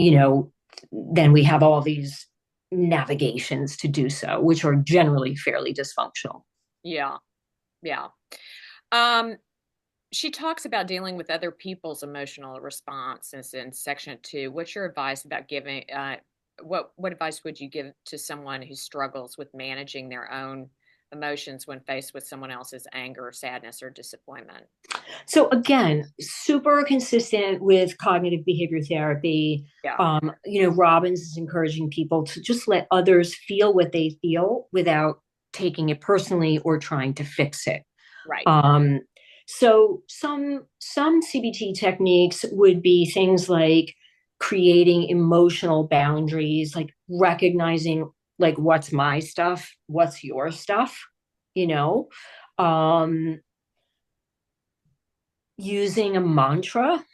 you know, then we have all these navigations to do so, which are generally fairly dysfunctional. Yeah. Yeah. Um, she talks about dealing with other people's emotional responses in section 2. What's your advice about giving, what advice would you give to someone who struggles with managing their own emotions when faced with someone else's anger, sadness, or disappointment? So again, super consistent with cognitive behavior therapy. Yeah, Robbins is encouraging people to just let others feel what they feel without taking it personally or trying to fix it. right. Um, so some CBT techniques would be things like creating emotional boundaries, like recognizing like what's my stuff, what's your stuff, you know. Um, Using a mantra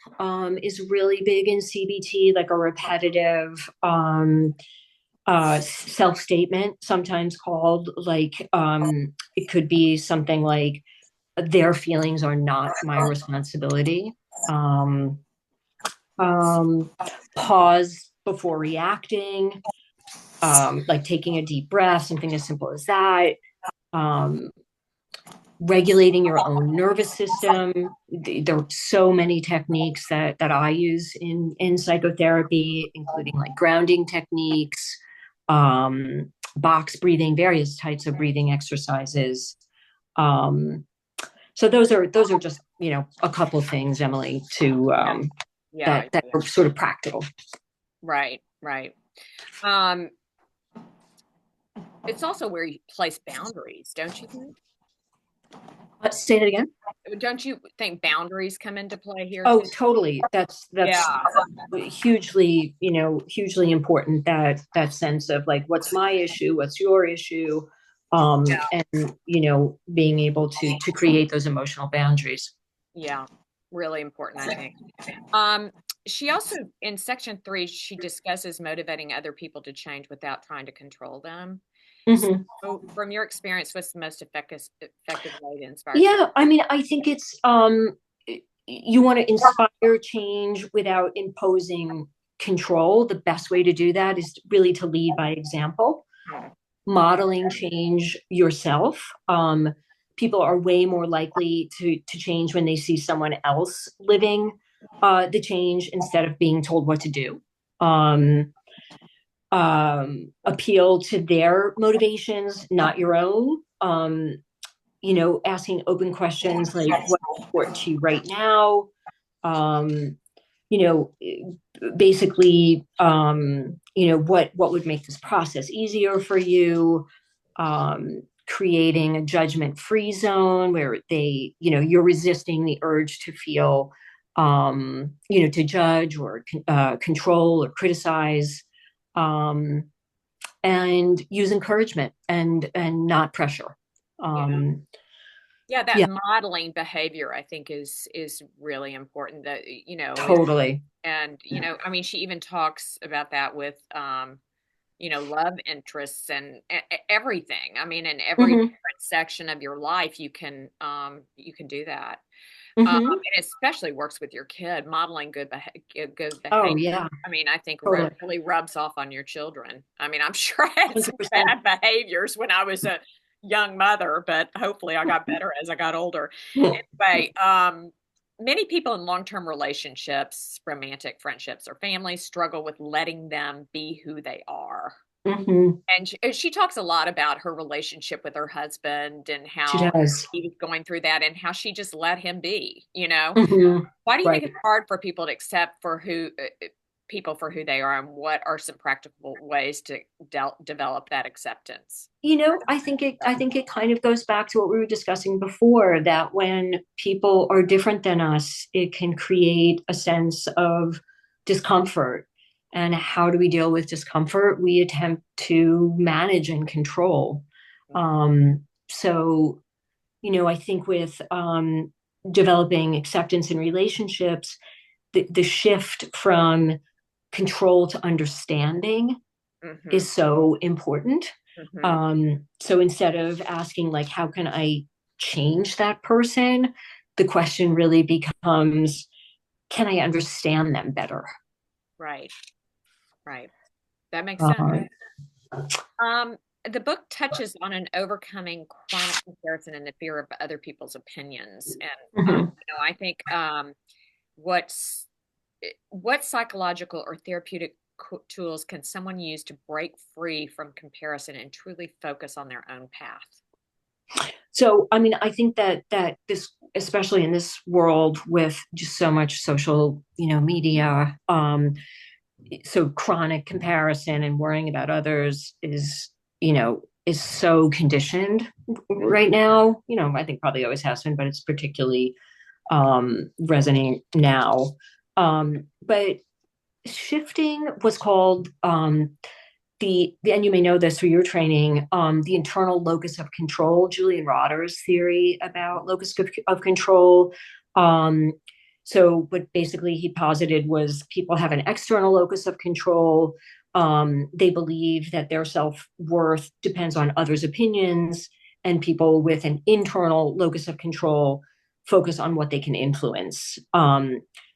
is really big in CBT, like a repetitive self statement, sometimes called like it could be something like their feelings are not my responsibility. Um, um, Pause before reacting, like taking a deep breath, something as simple as that. Um, Regulating your own nervous system. There are so many techniques that I use in psychotherapy, including like grounding techniques, box breathing, various types of breathing exercises. Um, so those are just a couple things, Emily, to Yeah, yeah, that are sort of practical. right, right. Um, it's also where you place boundaries, don't you think? Say that again. Don't you think boundaries come into play here Oh, too? totally. That's Yeah, hugely, hugely important, that sense of like what's my issue, what's your issue, yeah, and being able to create those emotional boundaries. yeah. Really important, I think. Um, she also, in section 3, she discusses motivating other people to change without trying to control them. Hmm. So, from your experience, what's the most effective way to inspire people? Yeah, I mean, I think it's you want to inspire change without imposing control. The best way to do that is really to lead by example, Hmm. modeling change yourself. People are way more likely to change when they see someone else living the change instead of being told what to do. Um, Appeal to their motivations, not your own. Asking open questions like what's important to you right now. Um, you know, Basically, what would make this process easier for you. Creating a judgment-free zone where you're resisting the urge to feel, to judge or control or criticize, um, and use encouragement and not pressure. Yeah. Um, Yeah, that yeah, modeling behavior I think is really important that totally. and I mean she even talks about that with love interests and everything. I mean in every Hmm. different section of your life you can do that. Hmm. It especially works with your kid, modeling good Oh behavior. yeah, I mean, I think totally. really rubs off on your children. I mean, I'm sure I had some 100%. bad behaviors when I was a young mother, but hopefully I got better as I got older. Anyway, many people in long-term relationships, romantic friendships, or families struggle with letting them be who they are. Hmm. And she talks a lot about her relationship with her husband and She how does. he was going through that and how she just let him be. Hmm. Why do you think Right. it's hard for people to accept people for who they are, and what are some practical ways to develop that acceptance? I think it kind of goes back to what we were discussing before, that when people are different than us, it can create a sense of discomfort. And how do we deal with discomfort? We attempt to manage and control. So, I think with developing acceptance in relationships, the shift from control to understanding Mm-hmm. is so important. Mm-hmm. So instead of asking, like, how can I change that person? The question really becomes, can I understand them better? Right. Right. That makes sense. Uh, Um, the book touches on an overcoming chronic comparison and the fear of other people's opinions. And, mhm. I think what's what psychological or therapeutic tools can someone use to break free from comparison and truly focus on their own path? So, I mean, I think that this, especially in this world with just so much social, media, so chronic comparison and worrying about others is so conditioned right now. I think probably always has been, but it's particularly resonant now. But shifting was called and you may know this through your training, the internal locus of control, Julian Rotter's theory about locus of control. Um, so what basically he posited was people have an external locus of control. They believe that their self-worth depends on others' opinions, and people with an internal locus of control focus on what they can influence.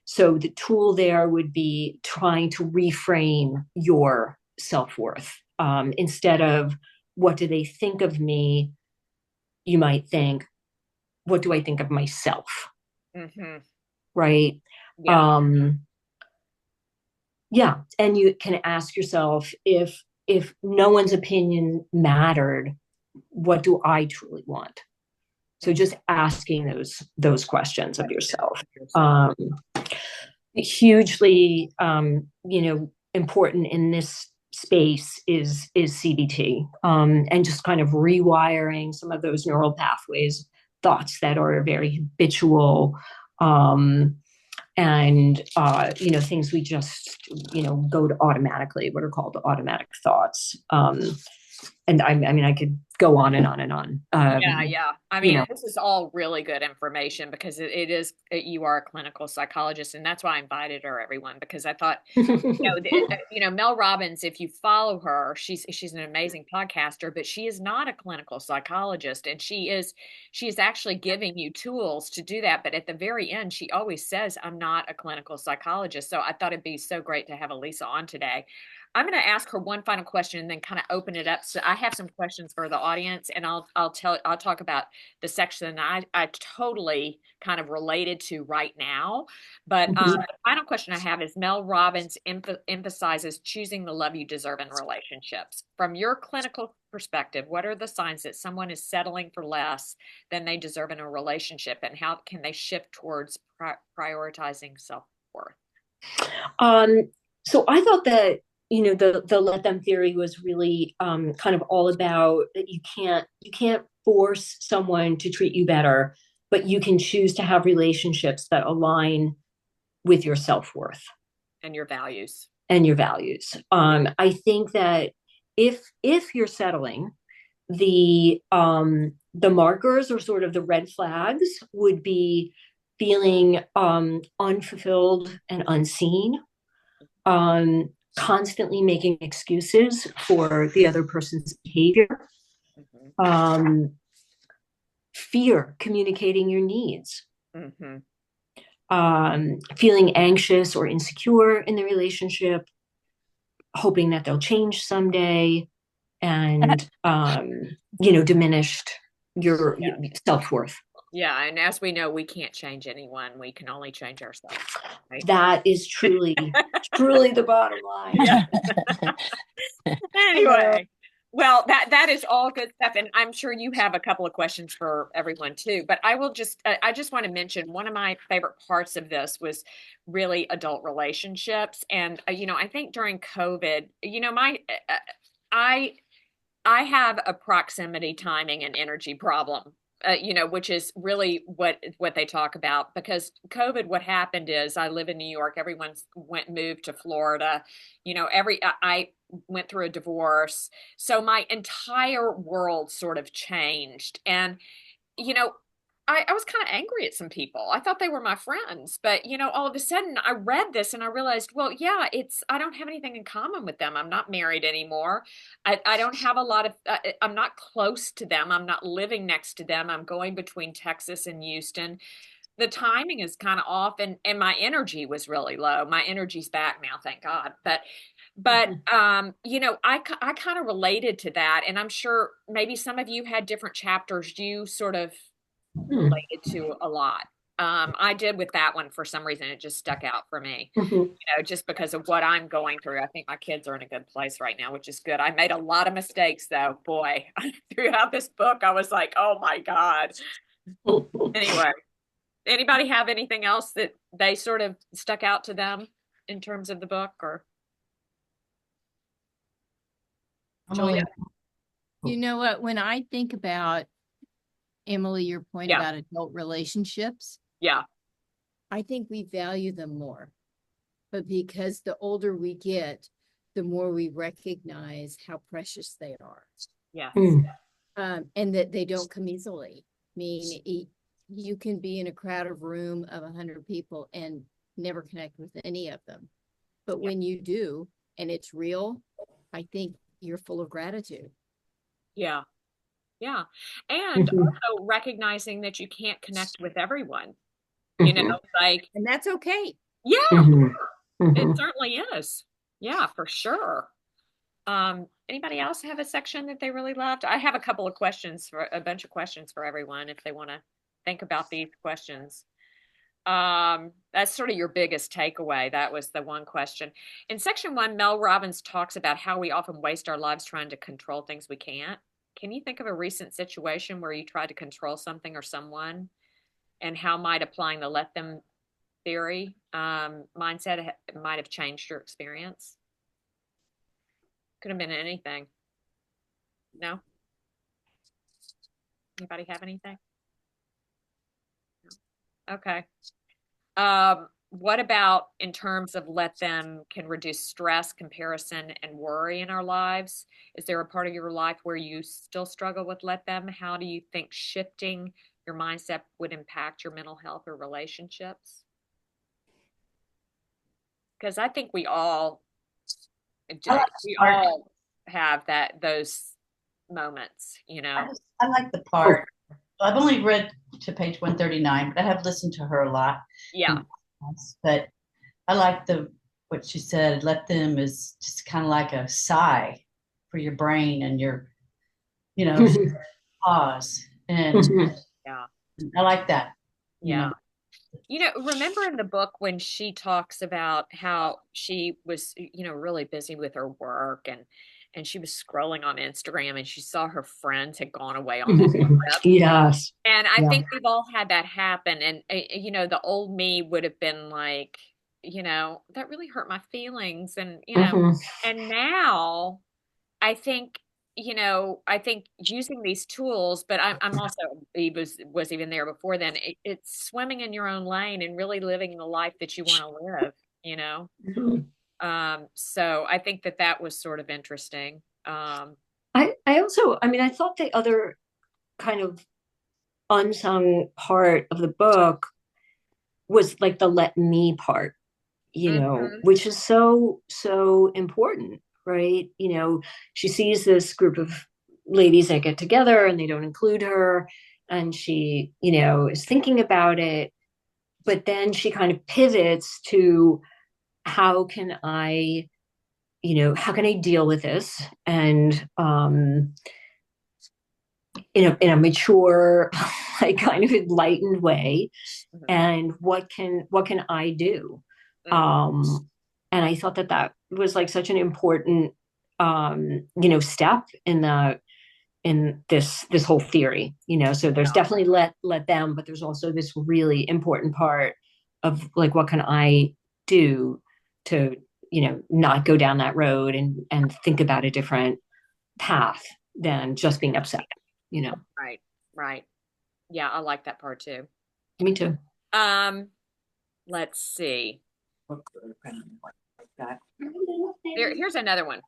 So the tool there would be trying to reframe your self-worth. Instead of what do they think of me, you might think, what do I think of myself? Hmm. Right. Yeah. Um, yeah. And you can ask yourself, if no one's opinion mattered, what do I truly want? So Mhm. just asking those questions of Questions yourself. of yourself. Um, hugely important in this space is CBT, and just kind of rewiring some of those neural pathways, thoughts that are very habitual, um, and things we just go to automatically, what are called automatic thoughts. And I mean, I could go on and on and on. Yeah, yeah. I You mean, know, this is all really good information because you are a clinical psychologist, and that's why I invited her, everyone, because I thought, Mel Robbins, if you follow her, she's an amazing podcaster, but she is not a clinical psychologist, and she is actually giving you tools to do that. But at the very end, she always says, "I'm not a clinical psychologist." So I thought it'd be so great to have Elisa on today. I'm going to ask her one final question and then kind of open it up. So I have some questions for the audience, and I'll talk about the section I totally kind of related to right now. But the final question I have is Mel Robbins emphasizes choosing the love you deserve in relationships. From your clinical perspective, what are the signs that someone is settling for less than they deserve in a relationship, and how can they shift towards prioritizing self-worth? Um, so I thought that the let them theory was really kind of all about that you can't force someone to treat you better, but you can choose to have relationships that align with your self-worth And your values. and your values. I think that if you're settling, the markers or sort of the red flags would be feeling unfulfilled and unseen, constantly making excuses for the other person's behavior, Hmm. um, fear communicating your needs, Hmm. feeling anxious or insecure in the relationship, hoping that they'll change someday, and diminished your Yeah. self-worth. Yeah. And as we know, we can't change anyone. We can only change ourselves. Right. That is truly the bottom line. Yeah. I know. Anyway, well, that is all good stuff, and I'm sure you have a couple of questions for everyone too. But I just want to mention one of my favorite parts of this was really adult relationships, and I think during COVID, my I I have a proximity timing and energy problem. Which is really what they talk about because COVID. What happened is I live in New York. Everyone's moved to Florida. I went through a divorce, so my entire world sort of changed. And you know, I was kind of angry at some people. I thought they were my friends, but all of a sudden I read this and I realized, well, yeah, I don't have anything in common with them. I'm not married anymore. I don't have a lot of, I'm not close to them. I'm not living next to them. I'm going between Texas and Houston. The timing is kind of off, and my energy was really low. My energy's back now, thank God. But But I kind of related to that, and I'm sure maybe some of you had different chapters you sort of Hmm. related to a lot. I did with that one for some reason. It just stuck out for me, Mhm. just because of what I'm going through. I think my kids are in a good place right now, which is good. I made a lot of mistakes though. Boy, throughout this book, I was like, oh my God. Anyway, anybody have anything else that they sort of stuck out to them in terms of the book or Julia? Emily, you know what? When I think about Emily, your point Yeah, about adult relationships, yeah, I think we value them more. But because the older we get, the more we recognize how precious they are. yeah, Hmm. And that they don't come easily. I mean, you can be in a crowded room of 100 people and never connect with any of them. But yeah, when you do, and it's real, I think you're full of gratitude. yeah, yeah. And Mhm. also recognizing that you can't connect with everyone, Mhm. like, And that's okay. yeah, Mhm. it Mhm. certainly is. Yeah, for sure. Anybody else have a section that they really loved? I have a bunch of questions for everyone if they want to think about these questions. That's sort of your biggest takeaway. That was the one question. In section one, Mel Robbins talks about how we often waste our lives trying to control things we can't. Can you think of a recent situation where you tried to control something or someone, and how might applying the let them theory mindset might have changed your experience? Could have been anything. No? Anybody have anything? Okay. What about in terms of let them can reduce stress, comparison, and worry in our lives? Is there a part of your life where you still struggle with let them? How do you think shifting your mindset would impact your mental health or relationships? Because I think I like the we part. all have those moments. I like the Oh. part. I've only read to page 139, but I have listened to her a lot. Yeah. But I like the what she said. Let them is just kind of like a sigh for your brain and your, pause. And Mhm. Yeah. I like that. You Yeah. know, Remember in the book when she talks about how she was, really busy with her work and she was scrolling on Instagram and she saw her friends had gone away on this trip. Yes. And I Yeah. think we've all had that happen. And, the old me would have been like, that really hurt my feelings. Mhm. And now I think using these tools, but I'm also he was even there before then. It's swimming in your own lane and really living the life that you want to live, you know. Mhm. So I think that was sort of interesting. I mean, I thought the other kind of unsung part of the book was like the let me part, Mhm. which is so, so important, right? She sees this group of ladies that get together and they don't include her. And she, is thinking about it. But then she kind of pivots to how can I deal with this? And in a mature, like kind of enlightened way, Mhm. and what can I do? Mhm. um and I thought that was like such an important step in this whole theory. So there's definitely let them, but there's also this really important part of like what can I do to not go down that road and think about a different path than just being upset. you know Right. Right. Yeah, I like that part too. Me too. Um, let's see. Here's another one.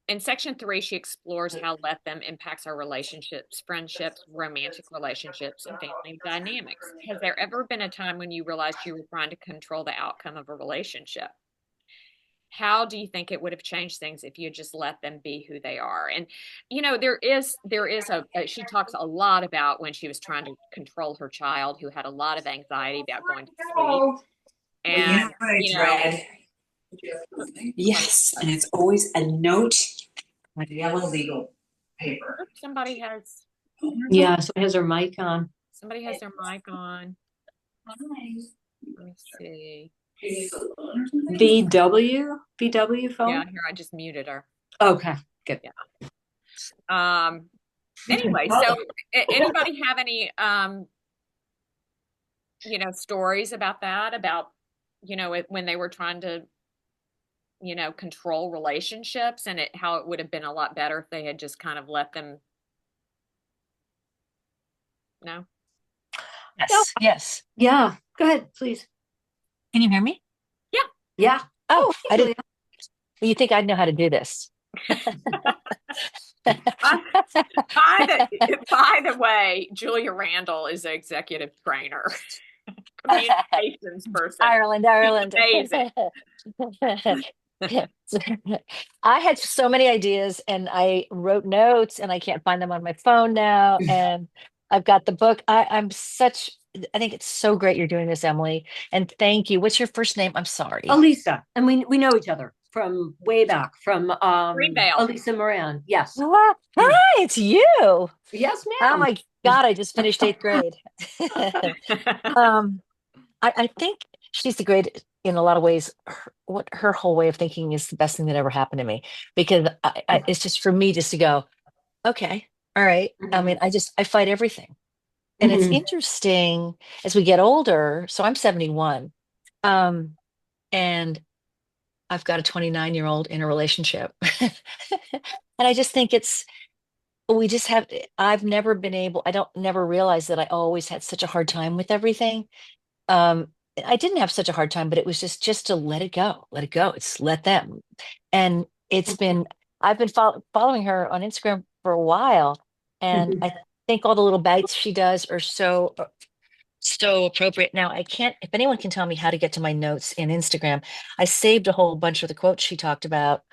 In section three, she explores how let them impacts our relationships, friendships, romantic relationships, and family dynamics. Has there ever been a time when you realized you were trying to control the outcome of a relationship? How do you think it would have changed things if you just let them be who they are? And there is she talks a lot about when she was trying to control her child who had a lot of anxiety about going to sleep. well, you know And what I dread? Yes, and it's always a note on yellow legal paper. Oh, somebody has Yeah, so it has her mic on. their mic on. Let me see. VW phone? Yeah, here, I just muted her. Okay, good. Anyway, so anybody have any stories about that, about when they were trying to control relationships, and how it would have been a lot better if they had just kind of let them. No. Yes, yes. Yeah, go ahead, please. Can you hear me? Yeah. Oh, hey, I didn't. Julia. You think I'd know how to do this? By the way, Julia Randall is an executive trainer, communications person. Ireland. Amazing. I had so many ideas and I wrote notes and I can't find them on my phone now. And I've got the book. I think it's so great you're doing this, Emily. And thank you. What's your first name? I'm sorry. Elisa, and we know each other from way back from Greenvale. Elisa Moran. Yes. Hi, it's you. Yes, Oh ma'am. my God, I just finished 8th grade. I think she's the great in a lot of ways. What her whole way of thinking is the best thing that ever happened to me because it's just for me just to go, okay, all right. I mean, I fight everything. And it's Mhm. interesting as we get older. So I'm 71. And I've got a 29-year-old in a relationship. And I just think we just have, I've never been able, I don't never realize that I always had such a hard time with everything. Um, I didn't have such a hard time, but it was just to let it go, let it go. It's let them. And I've been following her on Instagram for a while, and I think all the little bites she does are so appropriate. Now, I can't, if anyone can tell me how to get to my notes in Instagram, I saved a whole bunch of the quotes she talked about,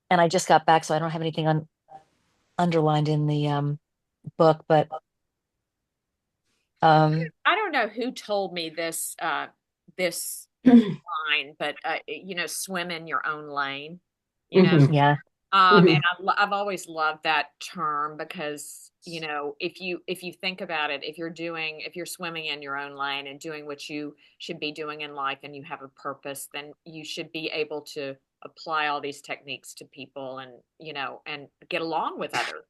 and I just got back, so I don't have anything underlined in the book, but I don't know who told me this line, but swim in your own lane. Mhm. yeah. And I've always loved that term because if you think about it, if you're swimming in your own lane and doing what you should be doing in life, and you have a purpose, then you should be able to apply all these techniques to people, and and get along with others.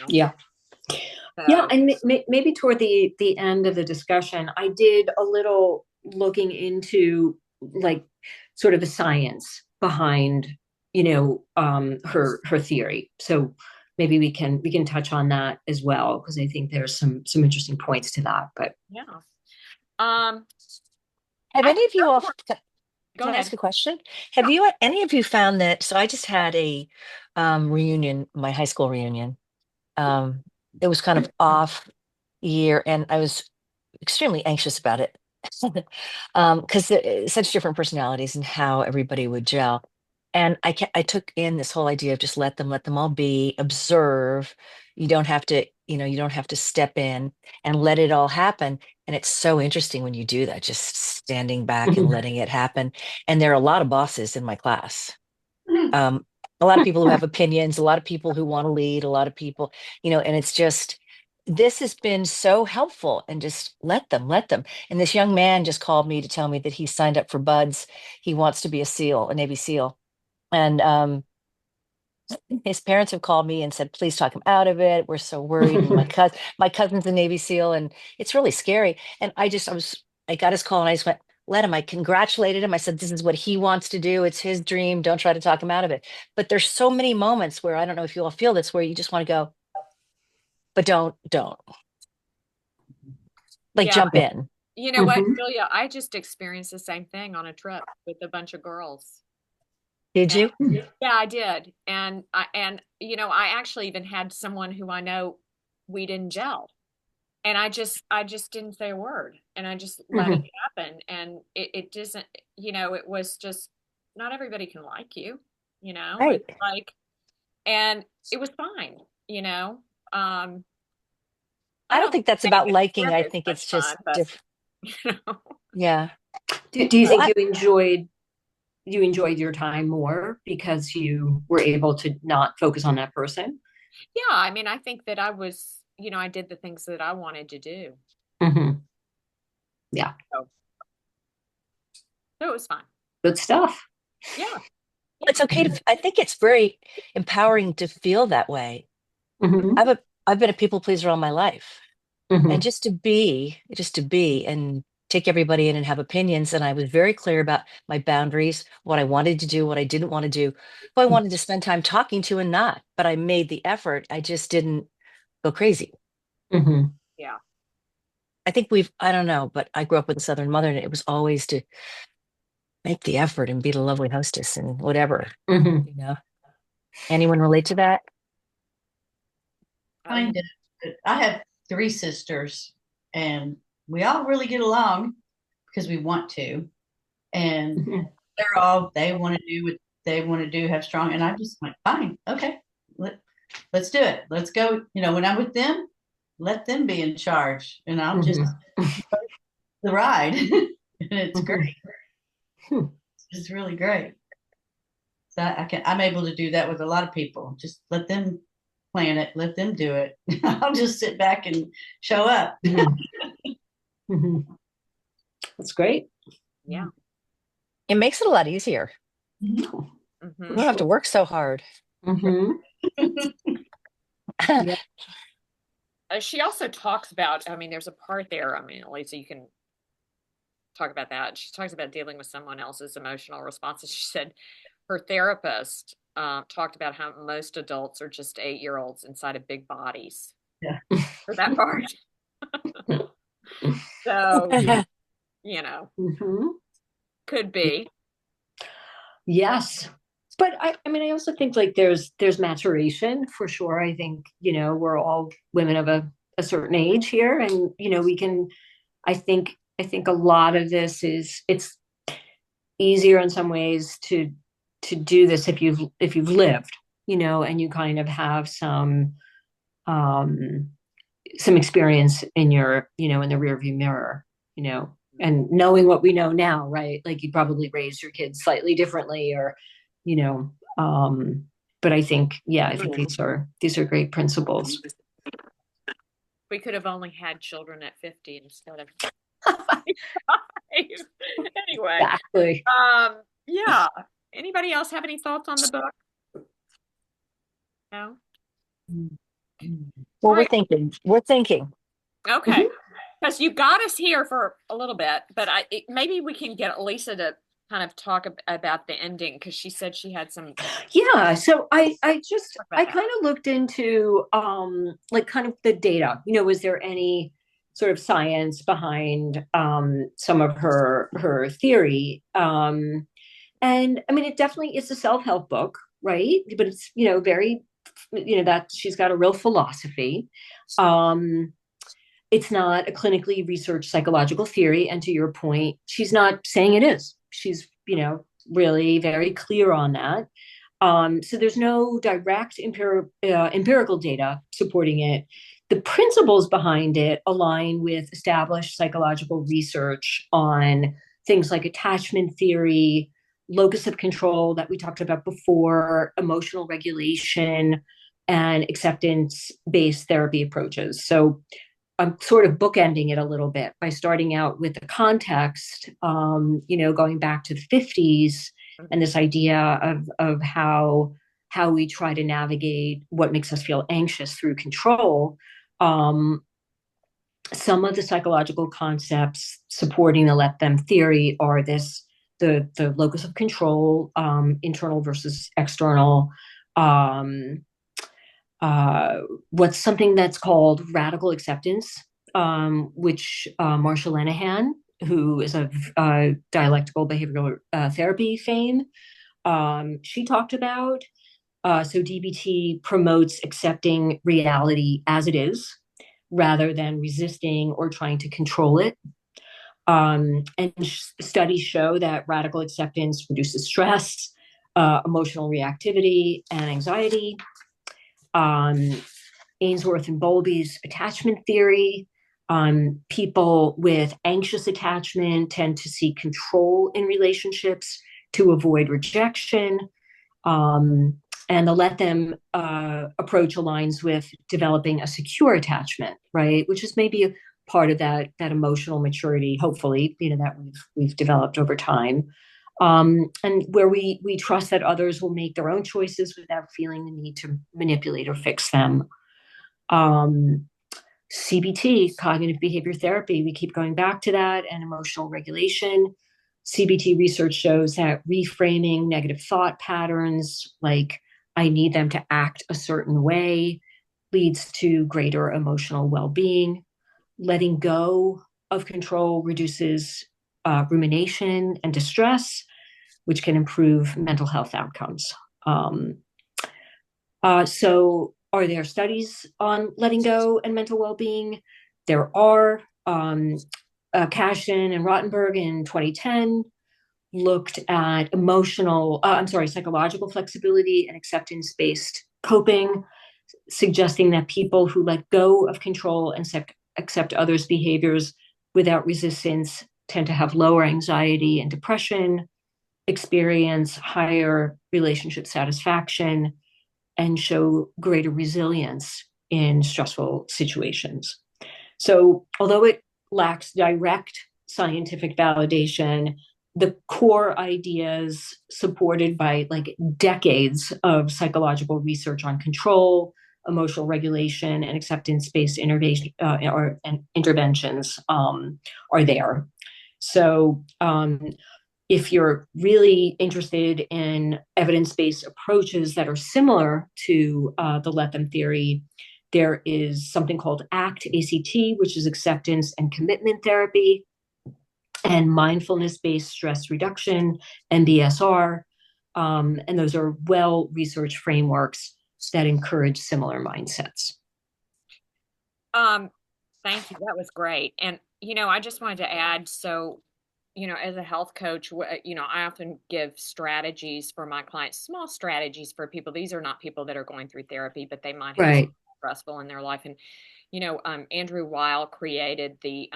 Yeah. Yeah, So and maybe toward the end of the discussion, I did a little looking into like sort of the science behind, her theory. So maybe we can touch on that as well because I think there's some interesting points to that. But yeah. Um, Have I any of you all, Go can I ask ahead. a question? Have any of you found that? So I just had a reunion, my high school reunion. Um, it was kind of off year, and I was extremely anxious about it because such different personalities and how everybody would gel. And I took in this whole idea of just let them all be, observe. You don't have to, you don't have to step in and let it all happen. And it's so interesting when you do that, just standing back and letting it happen. And there are a lot of bosses in my class. Um, a lot of people who have opinions, a lot of people who want to lead, a lot of people, and it's just, this has been so helpful, and just let them. And this young man just called me to tell me that he signed up for Buds. He wants to be a SEAL, a Navy SEAL. And his parents have called me and said, please talk him out of it. We're so worried. And my cousin's a Navy SEAL, and it's really scary. And I got his call and I just went, let him. I congratulated him. I said, this is what he wants to do. It's his dream. Don't try to talk him out of it. But there's so many moments where, I don't know if you all feel this, where you just want to go, but don't like Yeah. jump in. You know what, Mhm. Julia? I just experienced the same thing on a trip with a bunch of girls. Did you? Yeah, I did. I actually even had someone who I know we didn't gel. And I just didn't say a word, and I just let it Mhm. happen. And it doesn't, it was just, not everybody can like you, Right. it's like, and it was fine, um, I I don't don't think that's think about it liking. I was think much it's fun, just but different. you know, Yeah. Do you Well, think you enjoyed? you enjoyed your time more because you were able to not focus on that person? Yeah, I mean, I think that I was, I did the things that I wanted to do. Hmm. Yeah, So, so it was fun. good stuff. Yeah. It's okay to, I think it's very empowering to feel that way. Hmm. I've been a people pleaser all my life. And Hmm. just to be and take everybody in and have opinions. And I was very clear about my boundaries, what I wanted to do, what I didn't want to do, who I wanted to spend time talking to and not. But I made the effort. I just didn't go crazy. Hmm. Yeah. I think I don't know, but I grew up with a Southern mother and it was always to make the effort and be the lovely hostess and whatever, Hmm. you know. Anyone relate to that? Kind of. I have three sisters, and we all really get along because we want to. And they want to do what they want to do, have strong. And I just went, fine, okay, let's do it. Let's go. When I'm with them, let them be in charge, and I'll just the ride. And it's great. It's really great. So I'm able to do that with a lot of people. Just let them plan it, let them do it. I'll just sit back and show up. Hmm. That's great. Yeah. It makes it a lot easier. Mhm. You Hmm. don't have to work so hard. Hmm. Yeah. She also talks about, I mean, there's a part there, I mean, Lisa, you can talk about that. She talks about dealing with someone else's emotional responses. She said her therapist talked about how most adults are just 8-year-olds inside of big bodies. Yeah. For that part. So, Hmm. could be. Yes. But I mean, I also think like there's maturation for sure. I think, we're all women of a certain age here, and we can, I think a lot of this it's easier in some ways to do this if you've lived, and you kind of have um some experience in your, in the rearview mirror, and knowing what we know now, right? Like you probably raised your kids slightly differently, or, you know, um, but I think these are great principles. We could have only had children at 50 instead of anyway. Exactly. Yeah. Anybody else have any thoughts on the book? No? Well, All right. we're thinking. Okay. Because you got us here for a little bit, but maybe we can get Lisa to kind of talk about the ending because she said she had some. Yeah, so I About that. kind of looked into like kind of the data. Was there any sort of science behind some of her theory? And I mean, it definitely is a self-help book, right? But it's, very, that she's got a real philosophy. Um, it's not a clinically researched psychological theory. And to your point, she's not saying it is. She's, really very clear on that. So there's no direct empirical data supporting it. The principles behind it align with established psychological research on things like attachment theory, locus of control that we talked about before, emotional regulation, and acceptance based therapy approaches. So I'm sort of bookending it a little bit by starting out with the context, going back to the 50s and this idea of how we try to navigate what makes us feel anxious through control. Um, some of the psychological concepts supporting the let them theory are the locus of control, internal versus external. Um, what's something that's called radical acceptance, which Marsha Linehan, who is of dialectical behavioral therapy fame, she talked about. So DBT promotes accepting reality as it is rather than resisting or trying to control it. And studies show that radical acceptance reduces stress, emotional reactivity, and anxiety. Um, Ainsworth and Bowlby's attachment theory. People with anxious attachment tend to seek control in relationships to avoid rejection. And the let them approach aligns with developing a secure attachment, right? Which is maybe a part of that emotional maturity, hopefully, that we've developed over time. And where we trust that others will make their own choices without feeling the need to manipulate or fix them. CBT, cognitive behavior therapy, we keep going back to that, and emotional regulation. CBT research shows that reframing negative thought patterns, like I need them to act a certain way, leads to greater emotional well-being. Letting go of control reduces rumination and distress, which can improve mental health outcomes. So are there studies on letting go and mental well-being? There are. Cashin and Rottenberg in 2010 looked at psychological flexibility and acceptance-based coping, suggesting that people who let go of control and accept others' behaviors without resistance tend to have lower anxiety and depression, experience higher relationship satisfaction, and show greater resilience in stressful situations. So although it lacks direct scientific validation, the core ideas supported by like decades of psychological research on control, emotional regulation, and acceptance-based interventions are there. So if you're really interested in evidence-based approaches that are similar to the Let Them theory, there is something called ACT, which is acceptance and commitment therapy, and mindfulness-based stress reduction, MBSR. And those are well-researched frameworks that encourage similar mindsets. Thank you. That was great. And, I just wanted to add, so, as a health coach, I often give strategies for my clients, small strategies for people. These are not people that are going through therapy, but they might have something stressful in their life. And, Andrew Weil created the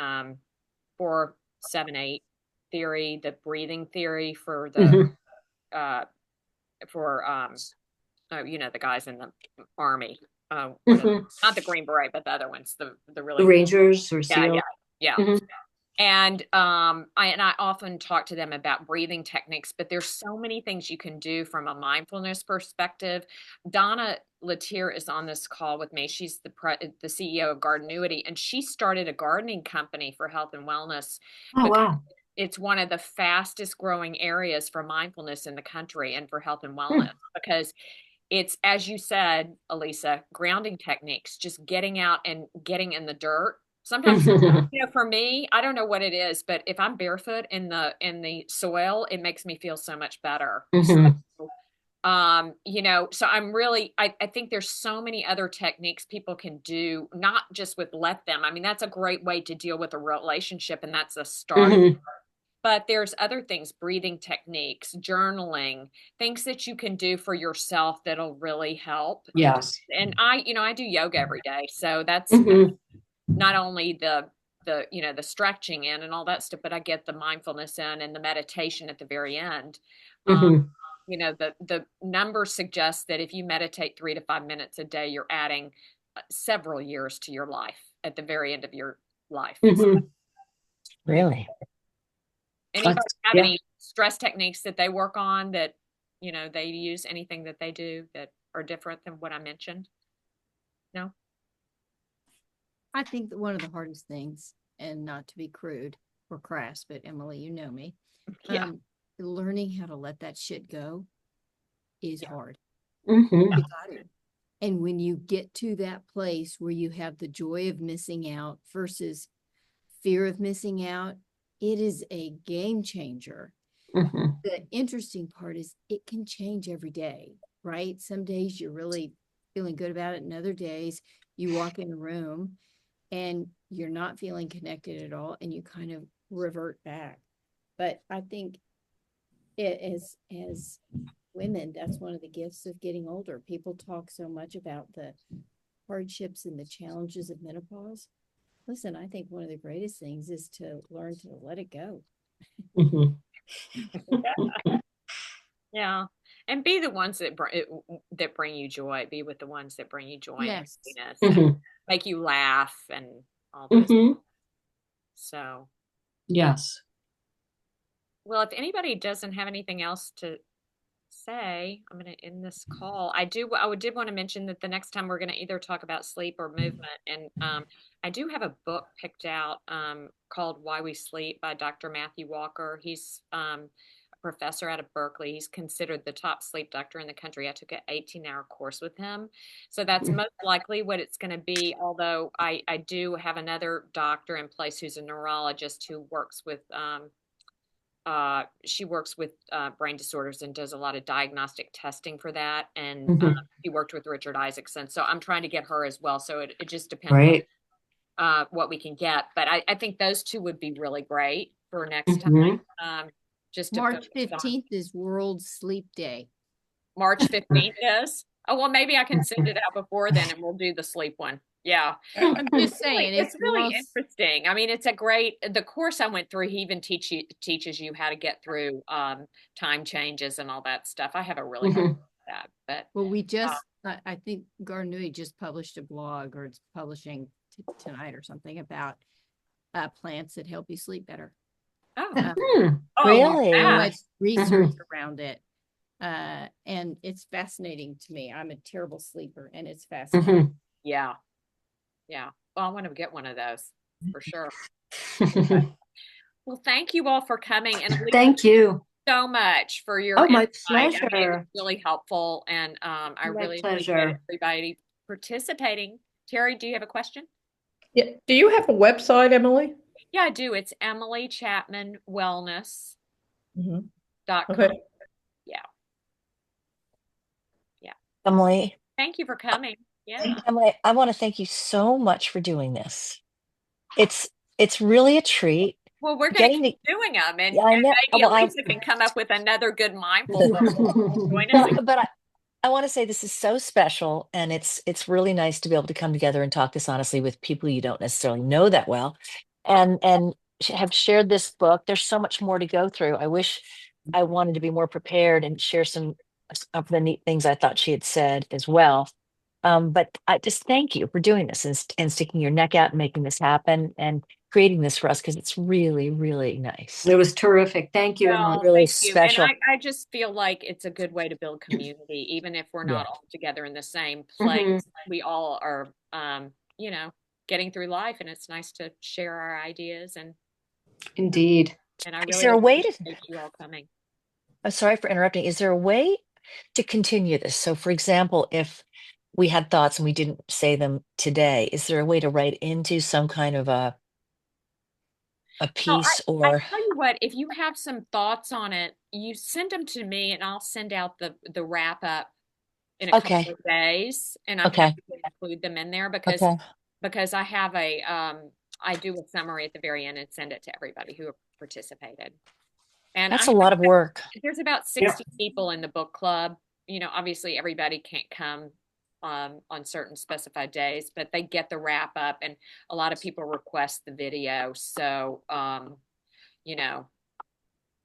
4-7-8 theory, the breathing theory for the, the guys in the Army. Not the Green Beret, but the other ones, the really Rangers or SEAL. Yeah. Mm-hmm. And I often talk to them about breathing techniques, but there's so many things you can do from a mindfulness perspective. Donna Latier is on this call with me. She's the CEO of Gardenuity, and she started a gardening company for health and wellness. Oh, wow. It's one of the fastest growing areas for mindfulness in the country and for health and wellness because it's, as you said, Elisa, grounding techniques, just getting out and getting in the dirt. Sometimes, for me, I don't know what it is, but if I'm barefoot in the soil, it makes me feel so much better. So, so I'm really, I think there's so many other techniques people can do, not just with let them. I mean, that's a great way to deal with a relationship, and that's a start. But there's other things, breathing techniques, journaling, things that you can do for yourself that'll really help. Yes. And I do yoga every day. So that's not only the stretching in and all that stuff, but I get the mindfulness in and the meditation at the very end. The numbers suggest that if you meditate 3 to 5 minutes a day, you're adding several years to your life at the very end of your life. Really? Anybody have any stress techniques that they work on that, they use, anything that they do that are different than what I mentioned? No? I think that one of the hardest things, and not to be crude or crass, but Emily, you know me, learning how to let that shit go is hard. And when you get to that place where you have the joy of missing out versus fear of missing out, it is a game changer. The interesting part is it can change every day, right? Some days you're really feeling good about it, and other days you walk in a room and you're not feeling connected at all, and you kind of revert back. But I think as women, that's one of the gifts of getting older. People talk so much about the hardships and the challenges of menopause. Listen, I think one of the greatest things is to learn to let it go. Yeah. And be the ones that that bring you joy. Be with the ones that bring you joy and Yes. happiness and Mhm. make you laugh and all those. Mhm. So, Yes. well, if anybody doesn't have anything else to say, I'm going to end this call. Did want to mention that the next time we're going to either talk about sleep or movement. And I do have a book picked out called Why We Sleep by Dr. Matthew Walker. He's a professor out of Berkeley. He's considered the top sleep doctor in the country. I took an 18-hour course with him. So that's most likely what it's going to be. Although I do have another doctor in place who's a neurologist who works with she works with brain disorders and does a lot of diagnostic testing for that. And Mhm. she worked with Richard Isaacson. So I'm trying to get her as well. So it just depends Right. on what we can get. But I think those two would be really great for next time. Mhm. Just to March focus on 15th is World Sleep Day. March 15th is. Oh, well, maybe I can send it out before then and we'll do the sleep one. Yeah. I'm just saying, It's it's really World interesting. I mean, the course I went through, he even teaches you how to get through time changes and all that stuff. I have a really hard time Mhm. with that, but Well, I think Garnui just published a blog, or it's publishing tonight or something, about plants that help you sleep better. oh, Hmm. oh, Really? So yeah. much research around it. And it's fascinating to me. I'm a terrible sleeper, and it's fascinating. Mhm. Yeah. Yeah. Well, I want to get one of those for sure. Well, thank you all for coming, and Lisa, Thank you. so much for your Oh, my insight. I mean, it was pleasure. really helpful, and I My really appreciate pleasure. everybody participating. Terry, do you have a question? Yeah. Do you have a website, Emily? Yeah, I do. It's emilychapmanwellness.com. Okay. Yeah. Yeah. Emily, Thank you for coming. Yeah. Emily, I want to thank you so much for doing this. It's really a treat. Well, we're going to Getting keep to, doing them, and yeah, I know. maybe Elisa can come up with another good mindful book. Join us again. But I want to say this is so special, and it's really nice to be able to come together and talk this honestly with people you don't necessarily know that well, and have shared this book. There's so much more to go through. I wish I wanted to be more prepared and share some of the neat things I thought she had said as well. But I just thank you for doing this and sticking your neck out and making this happen and creating this for us, because it's really, really nice. It was terrific. Thank you, Emily. Well, Really thank you. And special. I just feel like it's a good way to build community, even if we're Yeah. not all together in the same Mhm. place. We all are, you know, getting through life, and it's nice to share our ideas. Indeed. And I Is really there a way to, appreciate you all coming. I'm sorry for interrupting. Is there a way to continue this? So, for example, if we had thoughts and we didn't say them today, is there a way to write into some kind of a Well, piece I or? tell you what, if you have some thoughts on it, you send them to me, and I'll send out the wrap up in a couple Okay. of days, and I'm Okay. happy to include them in there Okay. because I have I do a summary at the very end and send it to everybody who participated. And That's a lot of work. there's about 60 people in the book club. You know, obviously everybody can't come on certain specified days, but they get the wrap up, and a lot of people request the video. So, you know,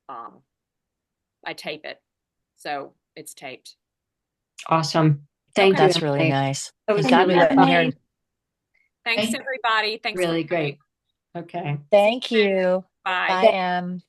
I tape it. So it's taped. Awesome. Thank Okay. you, That's really Emily. nice. That was You got me really letting here. fun. Thanks, Thank- everybody. Thanks for Really coming. great. Okay. Thank you. Bye. Bye, Em.